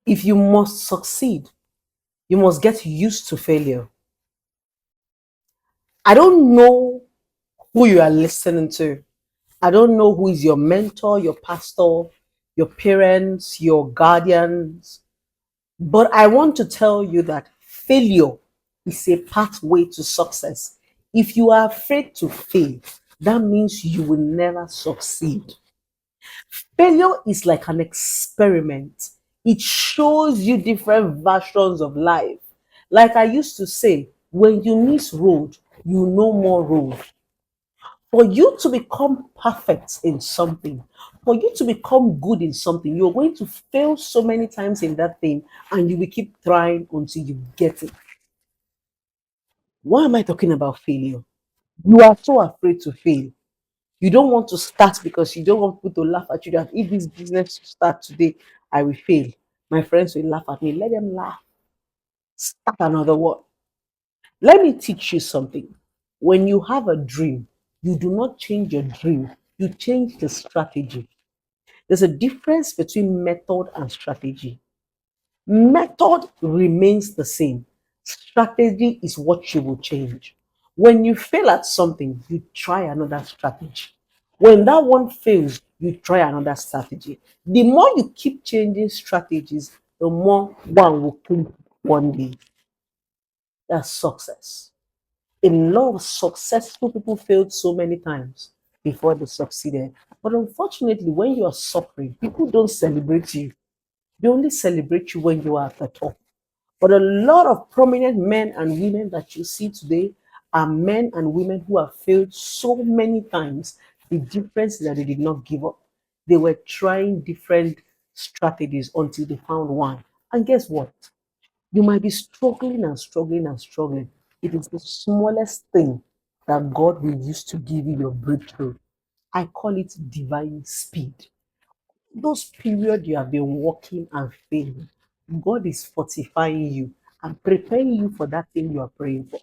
If you must succeed, you must get used to failure. I don't know who you are listening to. I don't know who is your mentor, your pastor, your parents, your guardians, but I want to tell you that failure is a pathway to success. If you are afraid to fail, that means you will never succeed. Failure is like an experiment. It shows you different versions of life. Like I used to say, when you miss road, you know more road. For you to become perfect in something, for you to become good in something, you're going to fail so many times in that thing and you will keep trying until you get it. Why am I talking about failure? You are so afraid to fail. You don't want to start because you don't want people to laugh at you that if this business start today, I will fail. My friends will laugh at me. Let them laugh. Start another one. Let me teach you something. When you have a dream, you do not change your dream, you change the strategy. There's a difference between method and strategy. Method remains the same. Strategy is what you will change. When you fail at something, you try another strategy. When that one fails, you try another strategy. The more you keep changing strategies, the more one will click one day. That's success. A lot of successful people failed so many times before they succeeded. But unfortunately, when you are suffering, people don't celebrate you. They only celebrate you when you are at the top. But a lot of prominent men and women that you see today are men and women who have failed so many times. The difference is that they did not give up. They were trying different strategies until they found one. And guess what? You might be struggling and struggling and struggling. It is the smallest thing that God will use to give you your breakthrough. I call it divine speed. Those periods you have been walking and failing, God is fortifying you and preparing you for that thing you are praying for.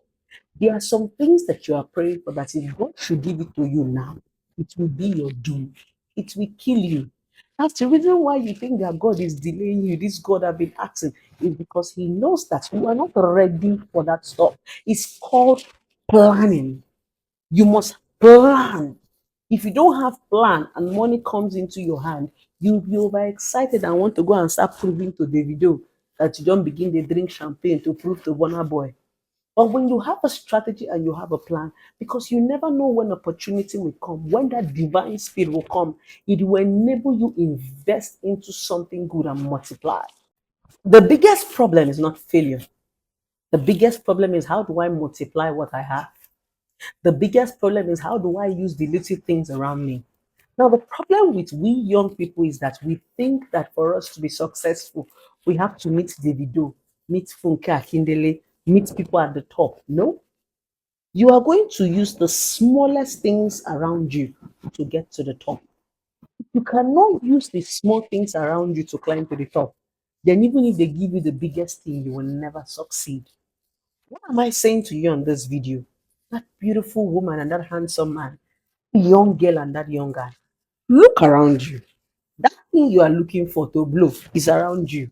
There are some things that you are praying for that if God should give it to you now, it will be your doom. It will kill you. That's the reason why you think that God is delaying you. This God I've been asking is because He knows that you are not ready for that stuff. It's called planning. You must plan. If you don't have plan and money comes into your hand, you'll be overexcited and want to go and start proving to Davido that you don't begin to drink champagne to prove to Bonner Boy. But when you have a strategy and you have a plan, because you never know when opportunity will come, when that divine speed will come, it will enable you invest into something good and multiply. The biggest problem is not failure. The biggest problem is how do I multiply what I have? The biggest problem is how do I use the little things around me? Now, the problem with we young people is that we think that for us to be successful, we have to meet Davido, meet Funke Akindele, meet people at the top. No, you are going to use the smallest things around you to get to the top. You cannot use the small things around you to climb to the top. Then, even if they give you the biggest thing, you will never succeed. What am I saying to you on this video? That beautiful woman and that handsome man, young girl and that young guy. Look around you. That thing you are looking for to blow is around you.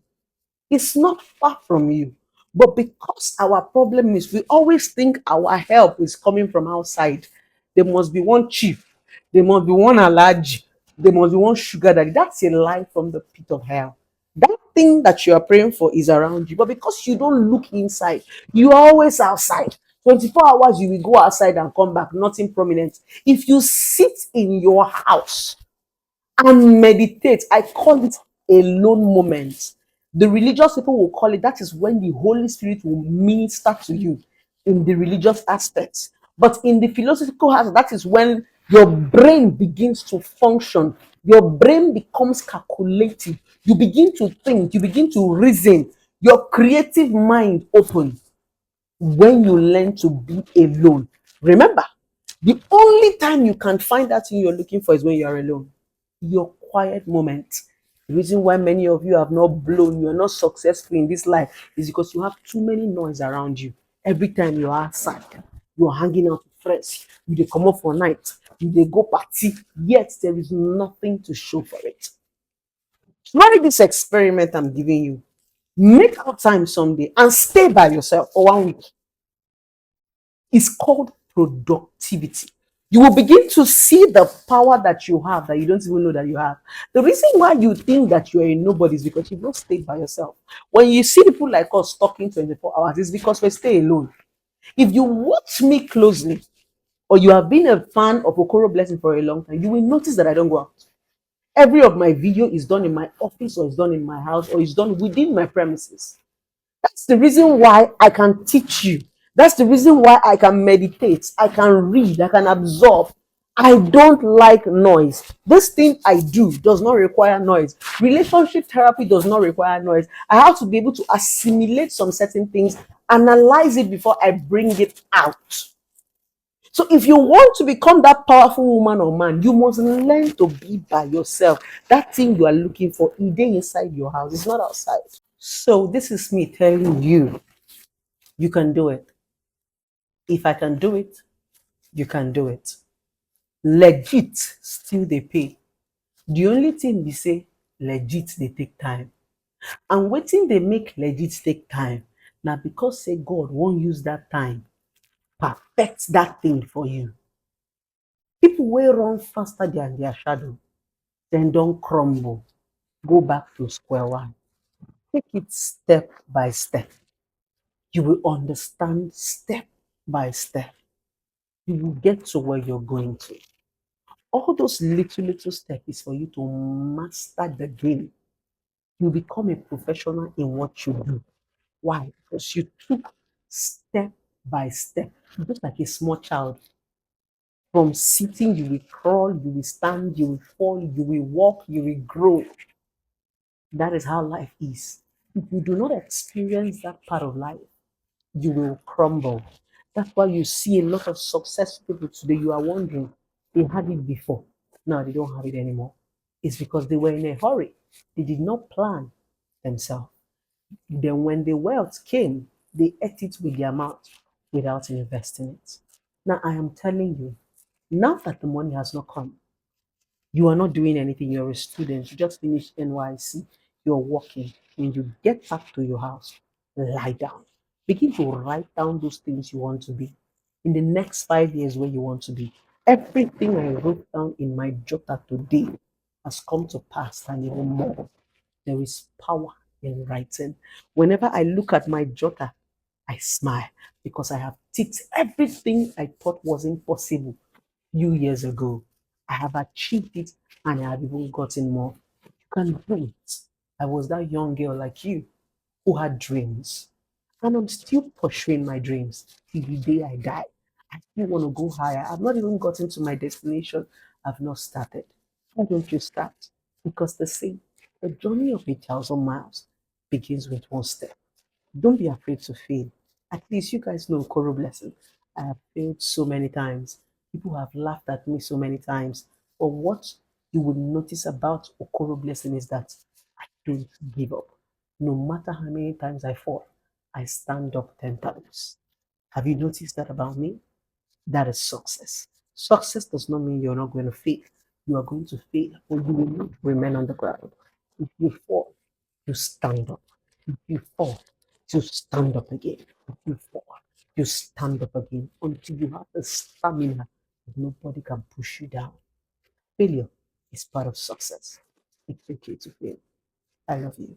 It's not far from you. But because our problem is we always think our help is coming from outside. There must be one chief, there must be one allergy, there must be one sugar daddy. That's a lie from the pit of hell. That thing that you are praying for is around you. But because you don't look inside, you are always outside. 24 hours you will go outside and come back, nothing prominent. If you sit in your house and meditate. I call it a lone moment. The religious people will call it that is when the Holy Spirit will minister to you in the religious aspects. But in the philosophical aspect, that is when your brain begins to function. Your brain becomes calculative. You begin to think, you begin to reason. Your creative mind opens when you learn to be alone. Remember, the only time you can find that thing you're looking for is when you're alone. Your quiet moment. The reason why many of you have not blown, you're not successful in this life is because you have too many noise around you. Every time you're outside, you're hanging out with friends, you they come up for night, you they go party, yet there is nothing to show for it. Try this experiment I'm giving you. Make out time someday and stay by yourself for 1 week. It's called productivity. You will begin to see the power that you have that you don't even know that you have. The reason why you think that you are a nobody is because you've not stayed by yourself. When you see people like us talking 24 hours, it's because we stay alone. If you watch me closely, or you have been a fan of Okoro Blessing for a long time, you will notice that I don't go out. Every of my video is done in my office, or is done in my house, or is done within my premises. That's the reason why I can teach you. That's the reason why I can meditate, I can read, I can absorb. I don't like noise. This thing I do does not require noise. Relationship therapy does not require noise. I have to be able to assimilate some certain things, analyze it before I bring it out. So if you want to become that powerful woman or man, you must learn to be by yourself. That thing you are looking for, it is inside your house. It's not outside. So this is me telling you, you can do it. If I can do it, you can do it. Legit, still they pay. The only thing we say, legit, they take time. And waiting they make legit take time. Now because say God won't use that time, perfect that thing for you. People will run faster than their shadow, then don't crumble. Go back to square one. Take it step by step. You will understand step by step. You will get to where you're going to. All those little steps is for you to master the game. You become a professional in what you do. Why? Because you took step by step, just like a small child. From sitting, you will crawl, you will stand, you will fall, you will walk, you will grow. That is how life is. If you do not experience that part of life, you will crumble. That's why you see a lot of successful people today. You are wondering, they had it before. Now they don't have it anymore. It's because they were in a hurry. They did not plan themselves. Then when the wealth came, they ate it with their mouth without investing it. Now I am telling you, now that the money has not come, you are not doing anything. You're a student. You just finished NYC. You're working. When you get back to your house, lie down. Begin to write down those things you want to be in the next 5 years where you want to be. Everything I wrote down in my jotter today has come to pass and even more. There is power in writing. Whenever I look at my jotter, I smile because I have ticked everything I thought wasn't possible few years ago. I have achieved it and I have even gotten more. You can do it. I was that young girl like you who had dreams. And I'm still pursuing my dreams till the day I die. I still want to go higher. I've not even gotten to my destination. I've not started. Why don't you start? Because they say the journey of 1,000 miles begins with one step. Don't be afraid to fail. At least you guys know Koro Blessing. I have failed so many times. People have laughed at me so many times. But what you will notice about Okoro Blessing is that I don't give up. No matter how many times I fall, I stand up 10 times. Have you noticed that about me? That is success. Success does not mean you're not going to fail. You are going to fail, but you will not remain on the ground. If you fall, you stand up. If you fall, you stand up again. If you fall, you stand up again until you have the stamina that nobody can push you down. Failure is part of success. It's okay to fail. I love you.